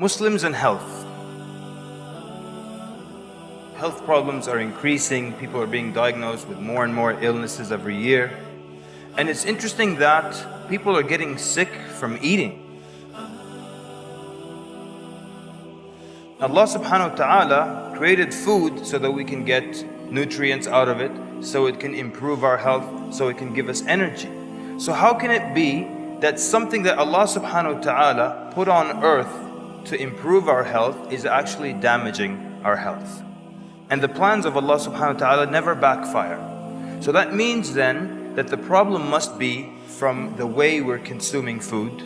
Muslims and health. Health problems are increasing. People are being diagnosed with more and more illnesses every year. And it's interesting that people are getting sick from eating. Allah subhanahu wa ta'ala created food so that we can get nutrients out of it, so it can improve our health, so it can give us energy. So how can it be that something that Allah subhanahu wa ta'ala put on earth to improve our health is actually damaging our health? And the plans of Allah subhanahu wa ta'ala never backfire. So that means then that the problem must be from the way we're consuming food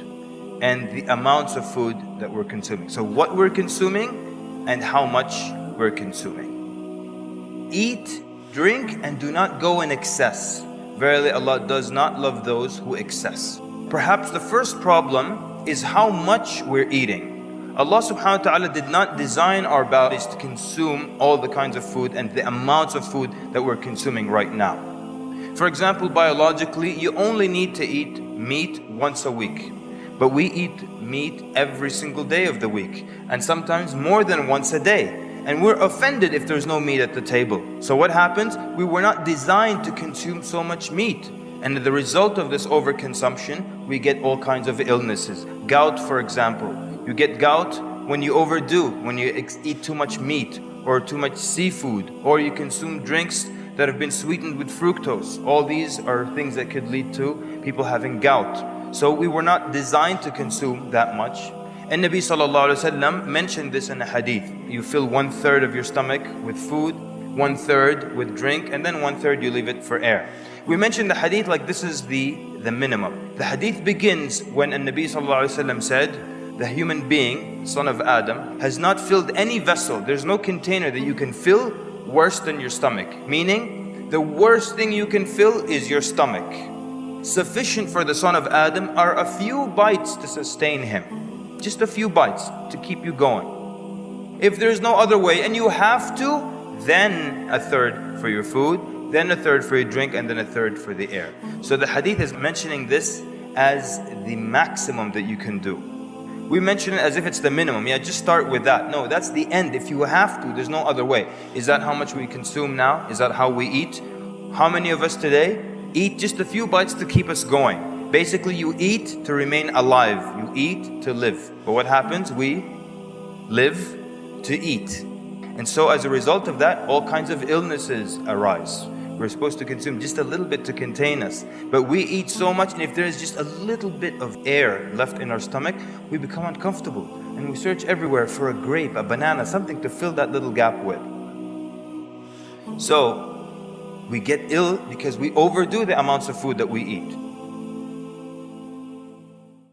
and the amounts of food that we're consuming. So what we're consuming and how much we're consuming. Eat, drink, and do not go in excess. Verily Allah does not love those who excess. Perhaps the first problem is how much we're eating. Allah subhanahu wa ta'ala did not design our bodies to consume all the kinds of food and the amounts of food that we're consuming right now. For example, biologically, you only need to eat meat once a week. But we eat meat every single day of the week, and sometimes more than once a day. And we're offended if there's no meat at the table. So what happens? We were not designed to consume so much meat. And the result of this overconsumption, we get all kinds of illnesses. Gout, for example. You get gout when you overdo, when you eat too much meat or too much seafood, or you consume drinks that have been sweetened with fructose. All these are things that could lead to people having gout. So we were not designed to consume that much. And Nabi sallallahu alaihi wasallam mentioned this in a hadith. You fill 1/3 of your stomach with food, 1/3 with drink, and then 1/3 you leave it for air. We mentioned the hadith like this is the minimum. The hadith begins when Nabi sallallahu alaihi wasallam said, the human being, son of Adam, has not filled any vessel. There's no container that you can fill worse than your stomach. Meaning, the worst thing you can fill is your stomach. Sufficient for the son of Adam are a few bites to sustain him. Just a few bites to keep you going. If there's no other way and you have to, then 1/3 for your food, then 1/3 for your drink, and then 1/3 for the air. So the hadith is mentioning this as the maximum that you can do. We mention it as if it's the minimum. Yeah, just start with that. No, that's the end. If you have to, there's no other way. Is that how much we consume now? Is that how we eat? How many of us today eat just a few bites to keep us going? Basically, you eat to remain alive. You eat to live. But what happens? We live to eat. And so as a result of that, all kinds of illnesses arise. We're supposed to consume just a little bit to contain us. But we eat so much, and if there is just a little bit of air left in our stomach, we become uncomfortable. And we search everywhere for a grape, a banana, something to fill that little gap with. So we get ill because we overdo the amounts of food that we eat.